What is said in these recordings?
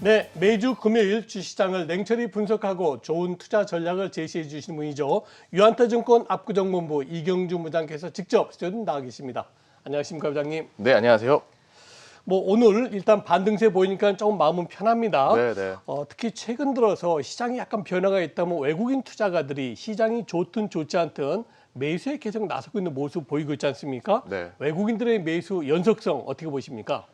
네, 매주 금요일 주시장을 냉철히 분석하고 좋은 투자 전략을 제시해 주시는 분이죠. 유한타증권 압구정본부 이경주 부장께서 직접 스튜디오에 나와 계십니다. 안녕하십니까, 부장님. 네, 안녕하세요. 뭐 오늘 일단 반등세 보이니까 조금 마음은 편합니다. 네, 네. 특히 최근 들어서 시장에 약간 변화가 있다면 외국인 투자가들이 시장이 좋든 좋지 않든 매수에 계속 나서고 있는 모습 보이고 있지 않습니까? 네. 외국인들의 매수 연속성 어떻게 보십니까?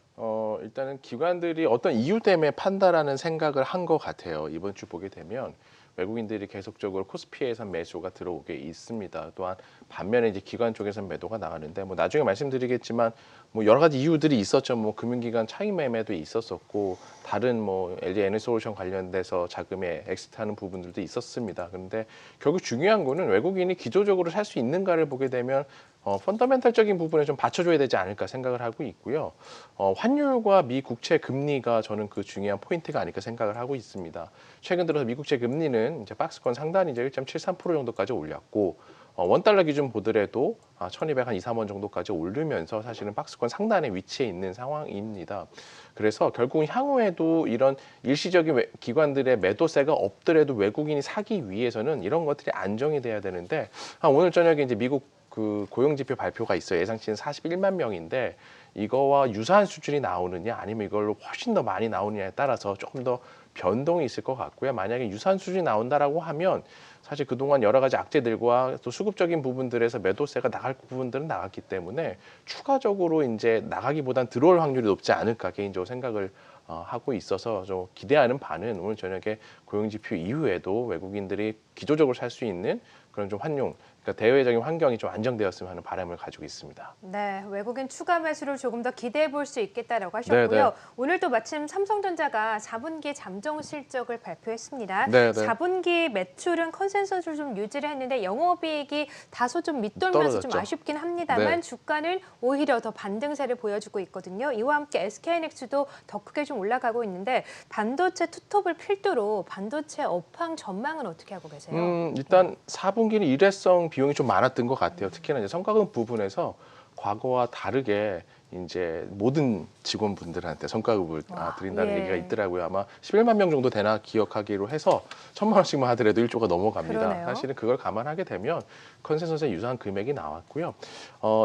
일단은 기관들이 어떤 이유 때문에 판다라는 생각을 한 것 같아요. 이번 주 보게 되면 외국인들이 계속적으로 코스피에서 매수가 들어오게 있습니다. 또한 반면에 이제 기관 쪽에서 매도가 나가는데 뭐 나중에 말씀드리겠지만 뭐 여러 가지 이유들이 있었죠. 뭐 금융기관 차익 매매도 있었었고 다른 뭐 LG 에너솔루션 관련돼서 자금에 엑시트하는 부분들도 있었습니다. 그런데 결국 중요한 거는 외국인이 기조적으로 살 수 있는가를 보게 되면 펀더멘탈적인 부분에 좀 받쳐줘야 되지 않을까 생각을 하고 있고요. 환율과 미 국채 금리가 저는 그 중요한 포인트가 아닐까 생각을 하고 있습니다. 최근 들어서 미 국채 금리는 이제 박스권 상단이 이제 1.73% 정도까지 올렸고 원달러 기준 보더라도 1200 한 2, 3원 정도까지 오르면서 사실은 박스권 상단에 위치해 있는 상황입니다. 그래서 결국은 향후에도 이런 일시적인 기관들의 매도세가 없더라도 외국인이 사기 위해서는 이런 것들이 안정이 돼야 되는데 오늘 저녁에 이제 미국 그 고용지표 발표가 있어요. 예상치는 41만 명인데 이거와 유사한 수준이 나오느냐 아니면 이걸로 훨씬 더 많이 나오느냐에 따라서 조금 더 변동이 있을 것 같고요. 만약에 유사한 수준이 나온다라고 하면 사실 그동안 여러 가지 악재들과 또 수급적인 부분들에서 매도세가 나갈 부분들은 나갔기 때문에 추가적으로 이제 나가기보단 들어올 확률이 높지 않을까 개인적으로 생각을 하고 있어서 좀 기대하는 바는 오늘 저녁에 고용지표 이후에도 외국인들이 기조적으로 살 수 있는 그런 좀 환용, 그러니까 대외적인 환경이 좀 안정되었으면 하는 바람을 가지고 있습니다. 네, 외국인 추가 매수를 조금 더 기대해 볼 수 있겠다라고 하셨고요. 네, 네. 오늘 또 마침 삼성전자가 4분기 잠정 실적을 발표했습니다. 네, 네. 4분기 매출은 컨센서스를 좀 유지를 했는데 영업이익이 다소 좀 밑돌면서 좀 떨어졌죠. 아쉽긴 합니다만 네. 주가는 오히려 더 반등세를 보여주고 있거든요. 이와 함께 SK하이닉스도 더 크게 좀 올라가고 있는데 반도체 투톱을 필두로 반도체 업황 전망은 어떻게 하고 계세요? 일단 4분기는 일회성 비용이 좀 많았던 것 같아요. 특히나 이제 성과급 부분에서 과거와 다르게 이제 모든 직원분들한테 성과급을 드린다는 예. 얘기가 있더라고요. 아마 11만 명 정도 되나 기억하기로 해서 1,000만 원씩만 하더라도 1조가 넘어갑니다. 그러네요. 사실은 그걸 감안하게 되면 컨센서스에 유사한 금액이 나왔고요.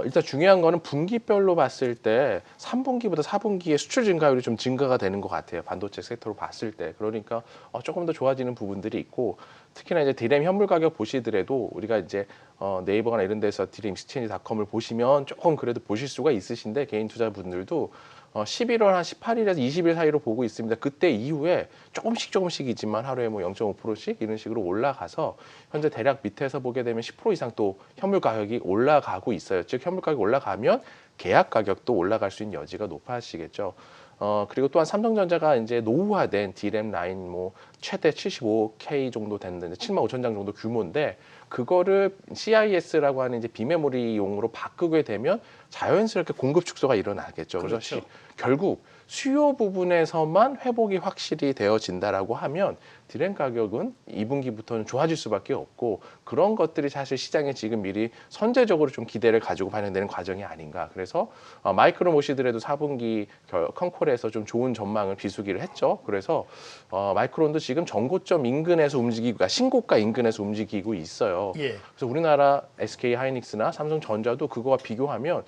일단 중요한 거는 분기별로 봤을 때 3분기보다 4분기의 수출 증가율이 좀 증가가 되는 것 같아요. 반도체 섹터로 봤을 때. 그러니까 조금 더 좋아지는 부분들이 있고 특히나 이제 디램 현물 가격 보시더라도 우리가 이제 네이버나 이런 데서 디램 익스체인지닷컴을 보시면 조금 그래도 보실 수가 있으신데 개인 투자분들도 11월 한 18일에서 20일 사이로 보고 있습니다. 그때 이후에 조금씩이지만 하루에 뭐 0.5%씩 이런 식으로 올라가서 현재 대략 밑에서 보게 되면 10% 이상 또 현물 가격이 올라가고 있어요. 즉 현물 가격이 올라가면 계약 가격도 올라갈 수 있는 여지가 높아지겠죠. 그리고 또한 삼성전자가 이제 노후화된 D램 라인 뭐 최대 75K 정도 됐는데 75,000장 정도 규모인데 그거를 CIS라고 하는 이제 비메모리용으로 바꾸게 되면 자연스럽게 공급 축소가 일어나겠죠. 그래서 그렇죠. 결국 수요 부분에서만 회복이 확실히 되어진다라고 하면 디램 가격은 2분기부터는 좋아질 수밖에 없고 그런 것들이 사실 시장에 지금 미리 선제적으로 좀 기대를 가지고 반영되는 과정이 아닌가. 그래서 마이크로 모시더라도 4분기 컨콜에서 좀 좋은 전망을 비수기를 했죠. 그래서 마이크론도 지금 전고점 인근에서 움직이고 그러니까 신고가 인근에서 움직이고 있어요. 예. 그래서 우리나라 SK 하이닉스나 삼성전자도 그거와 비교하면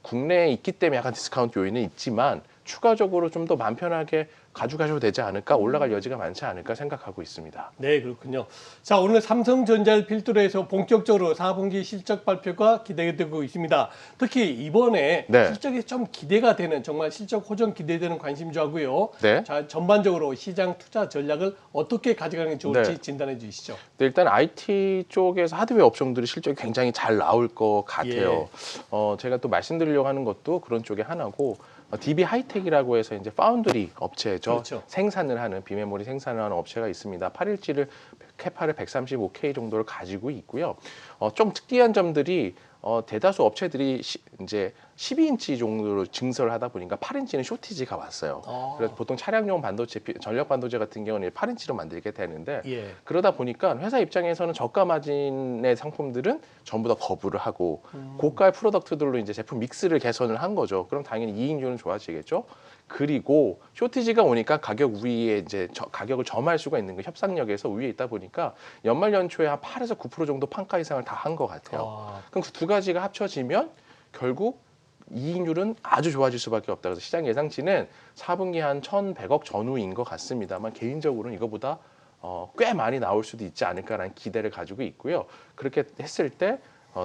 국내에 있기 때문에 약간 디스카운트 요인은 있지만 추가적으로 좀 더 마음 편하게 가져가셔도 되지 않을까 올라갈 여지가 많지 않을까 생각하고 있습니다. 네, 그렇군요. 자, 오늘 삼성전자를 필두로 해서 본격적으로 4분기 실적 발표가 기대되고 있습니다. 특히 이번에 네. 실적이 좀 기대가 되는 정말 실적 호전 기대되는 관심주하고요. 네. 자, 전반적으로 시장 투자 전략을 어떻게 가져가는 게 좋을지 네. 진단해 주시죠. 네, 일단 IT 쪽에서 하드웨어 업종들이 실적이 굉장히 잘 나올 것 같아요. 제가 또 말씀드리려고 하는 것도 그런 쪽에 하나고 DB 하이텍이라고 해서 이제 파운드리 업체죠. 그렇죠. 생산을 하는 비메모리 생산을 하는 업체가 있습니다. 8일치를 캐파를 135K 정도를 가지고 있고요. 좀 특이한 점들이 대다수 업체들이 이제 12인치 정도로 증설을 하다 보니까 8인치는 쇼티지가 왔어요. 그래서 보통 차량용 반도체, 전력 반도체 같은 경우는 8인치로 만들게 되는데 예. 그러다 보니까 회사 입장에서는 저가 마진의 상품들은 전부 다 거부를 하고 고가의 프로덕트들로 이제 제품 믹스를 개선을 한 거죠. 그럼 당연히 이익률은 좋아지겠죠. 그리고 쇼티지가 오니까 가격 우위에 이제 가격을 점할 수가 있는 게 협상력에서 우위에 있다 보니까 연말 연초에 한 8에서 9% 정도 판가 이상을 다 한 것 같아요. 그럼 그 두 가지가 합쳐지면 결국 이익률은 아주 좋아질 수밖에 없다. 그래서 시장 예상치는 4분기 한 1,100억 전후인 것 같습니다만 개인적으로는 이거보다 꽤 많이 나올 수도 있지 않을까라는 기대를 가지고 있고요. 그렇게 했을 때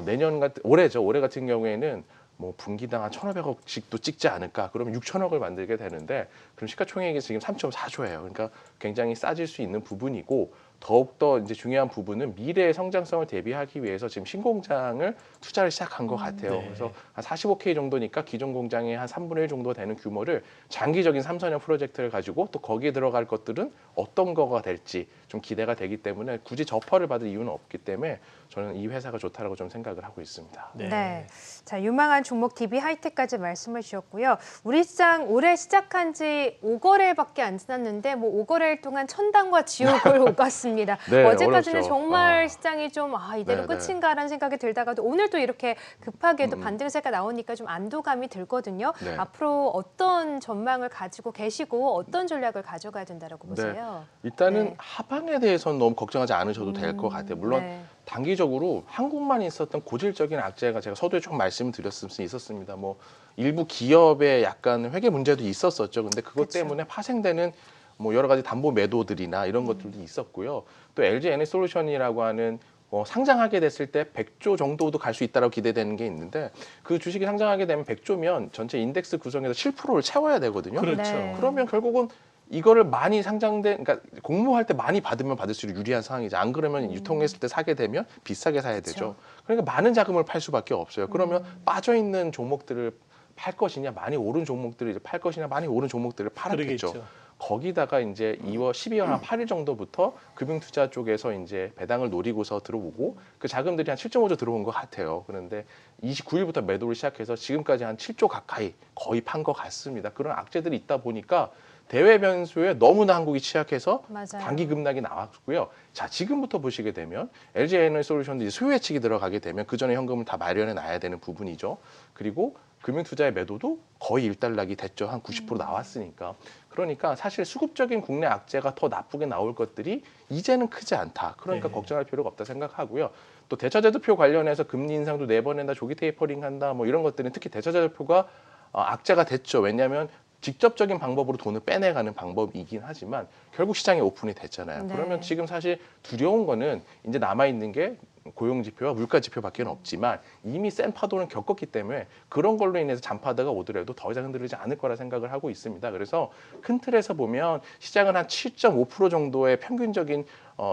내년 올해 같은 경우에는 뭐 분기당 한 1,500억씩도 찍지 않을까? 그러면 6천억을 만들게 되는데 그럼 시가총액이 지금 3.4조예요. 그러니까 굉장히 싸질 수 있는 부분이고 더욱더 이제 중요한 부분은 미래의 성장성을 대비하기 위해서 지금 신공장을 투자를 시작한 것 같아요. 네. 그래서 한 45K 정도니까 기존 공장의 한 3분의 1 정도 되는 규모를 장기적인 3, 4년 프로젝트를 가지고 또 거기에 들어갈 것들은 어떤 거가 될지 좀 기대가 되기 때문에 굳이 저퍼를 받을 이유는 없기 때문에 저는 이 회사가 좋다라고 좀 생각을 하고 있습니다. 네. 자, 유망한 종목 DB 하이텍까지 말씀을 주셨고요. 우리 시장 올해 시작한 지 5거래밖에 안 지났는데 뭐 5거래일 동안 천당과 지옥을 오갔습니다. 네, 어제까지는 어렵죠. 정말 시장이 좀 이대로 네, 네. 끝인가라는 생각이 들다가도 오늘 또 이렇게 급하게도 반등세가 나오니까 좀 안도감이 들거든요. 네. 앞으로 어떤 전망을 가지고 계시고 어떤 전략을 가져가야 된다라고 보세요? 일단은 네. 하방에 대해서는 너무 걱정하지 않으셔도 될 것 같아요. 물론 네. 단기적으로 한국만 있었던 고질적인 악재가 제가 서두에 조금 말씀을 드렸을 수 있었습니다. 뭐 일부 기업의 약간 회계 문제도 있었었죠. 근데 그것 그쵸. 때문에 파생되는 뭐 여러 가지 담보 매도들이나 이런 것들도 있었고요. 또 LG 에너솔루션이라고 하는 상장하게 됐을 때 100조 정도도 갈 수 있다고 기대되는 게 있는데 그 주식이 상장하게 되면 100조면 전체 인덱스 구성에서 7%를 채워야 되거든요. 그렇죠. 네. 그러면 결국은 이거를 많이 그러니까 공모할 때 많이 받으면 받을수록 유리한 상황이죠. 안 그러면 유통했을 때 사게 되면 비싸게 사야 되죠. 그러니까 많은 자금을 팔 수밖에 없어요. 그러면 빠져 있는 종목들을 팔 것이냐, 많이 오른 종목들을 이제 팔 것이냐, 많이 오른 종목들을 팔았겠죠. 그러겠죠. 거기다가 이제 12월 한 8일 정도부터 금융투자 쪽에서 이제 배당을 노리고서 들어오고 그 자금들이 한 7.5조 들어온 것 같아요. 그런데 29일부터 매도를 시작해서 지금까지 한 7조 가까이 거의 판 것 같습니다. 그런 악재들이 있다 보니까 대외 변수에 너무나 한국이 취약해서 맞아요. 단기 급락이 나왔고요. 자, 지금부터 보시게 되면 LG 에너솔루션도 이제 수요 예측이 들어가게 되면 그 전에 현금을 다 마련해 놔야 되는 부분이죠. 그리고 금융투자의 매도도 거의 일단락이 됐죠. 한 90% 나왔으니까. 그러니까 사실 수급적인 국내 악재가 더 나쁘게 나올 것들이 이제는 크지 않다. 그러니까 네. 걱정할 필요가 없다 생각하고요. 또 대차제도표 관련해서 금리 인상도 4번 한다, 조기 테이퍼링 한다, 뭐 이런 것들은 특히 대차제도표가 악재가 됐죠. 왜냐하면 직접적인 방법으로 돈을 빼내가는 방법이긴 하지만 결국 시장이 오픈이 됐잖아요. 네. 그러면 지금 사실 두려운 거는 이제 남아있는 게 고용지표와 물가지표밖에 없지만 이미 센 파도는 겪었기 때문에 그런 걸로 인해서 잔파다가 오더라도 더 이상 흔들리지 않을 거라 생각을 하고 있습니다. 그래서 큰 틀에서 보면 시장은 한 7.5% 정도의 평균적인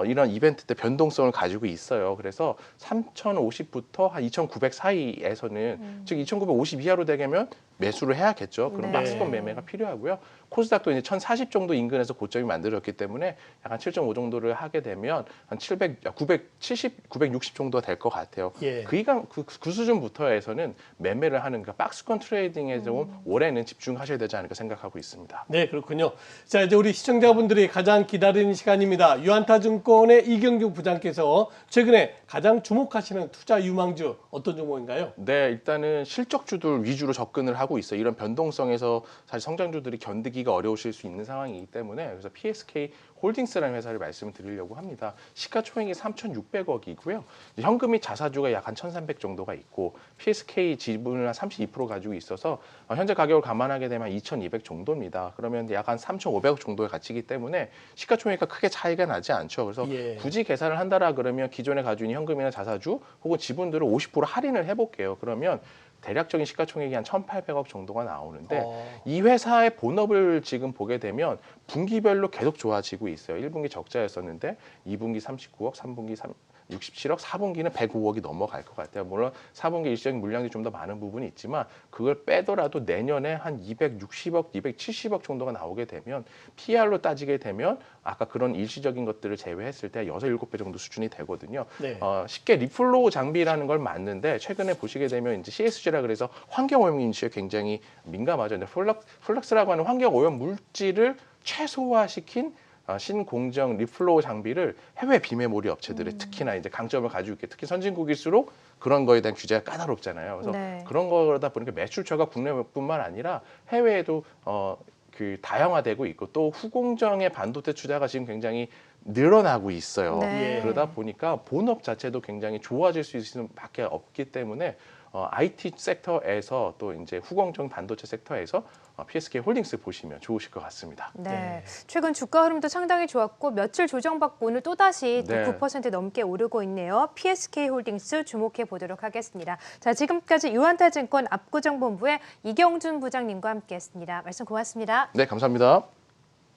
이런 이벤트 때 변동성을 가지고 있어요. 그래서 3,050부터 한 2,900 사이에서는 즉 2,950 이하로 되면 매수를 해야겠죠. 그럼 네. 박스권 매매가 필요하고요. 코스닥도 이제 1,040 정도 인근에서 고점이 만들어졌기 때문에 약간 7.5 정도를 하게 되면 한 970, 960 정도가 될 것 같아요. 예. 그 수준부터에서는 매매를 하는 그러니까 박스권 트레이딩에 좀 올해는 집중하셔야 되지 않을까 생각하고 있습니다. 네, 그렇군요. 자, 이제 우리 시청자분들이 가장 기다리는 시간입니다. 유한타증권의 이경주 부장께서 최근에 가장 주목하시는 투자 유망주 어떤 종목인가요? 네, 일단은 실적주들 위주로 접근을 하고 있어요. 이런 변동성에서 사실 성장주들이 견디기가 어려우실 수 있는 상황이기 때문에 그래서 PSK 홀딩스라는 회사를 말씀을 드리려고 합니다. 시가총액이 3,600억이고요. 현금이 자사주가 약 한 1,300 정도가 있고 PSK 지분을 한 32% 가지고 있어서 현재 가격을 감안하게 되면 2,200 정도입니다. 그러면 약 한 3,500억 정도의 가치이기 때문에 시가총액과 크게 차이가 나지 않죠. 그래서 예. 굳이 계산을 한다라 그러면 기존에 가지고 있는 현금이나 자사주 혹은 지분들을 50% 할인을 해볼게요. 그러면 대략적인 시가총액이 한 1,800억 정도가 나오는데 이 회사의 본업을 지금 보게 되면 분기별로 계속 좋아지고 있어요. 1분기 적자였었는데 2분기 39억, 3분기 67억, 4분기는 105억이 넘어갈 것 같아요. 물론 4분기 일시적인 물량이 좀 더 많은 부분이 있지만 그걸 빼더라도 내년에 한 260억, 270억 정도가 나오게 되면 PR로 따지게 되면 아까 그런 일시적인 것들을 제외했을 때 6, 7배 정도 수준이 되거든요. 네. 쉽게 리플로우 장비라는 걸 맞는데 최근에 보시게 되면 이제 CSG라 그래서 환경오염 인식에 굉장히 민감하죠. 근데 플럭스라고 하는 환경오염 물질을 최소화시킨 신공정 리플로우 장비를 해외 비메모리 업체들의 특히나 이제 강점을 가지고 있게 특히 선진국일수록 그런 거에 대한 규제가 까다롭잖아요. 그래서 네. 그런 거다 보니까 매출처가 국내뿐만 아니라 해외에도 그 다양화되고 있고 또 후공정의 반도체 투자가 지금 굉장히 늘어나고 있어요. 네. 그러다 보니까 본업 자체도 굉장히 좋아질 수 있는 밖에 없기 때문에 IT 섹터에서 또 이제 후공정 반도체 섹터에서 PSK 홀딩스 보시면 좋으실 것 같습니다. 네. 최근 주가 흐름도 상당히 좋았고 며칠 조정받고 오늘 또다시 또 네. 9% 넘게 오르고 있네요. PSK 홀딩스 주목해 보도록 하겠습니다. 자, 지금까지 유한타증권 압구정본부의 이경준 부장님과 함께했습니다. 말씀 고맙습니다. 네, 감사합니다.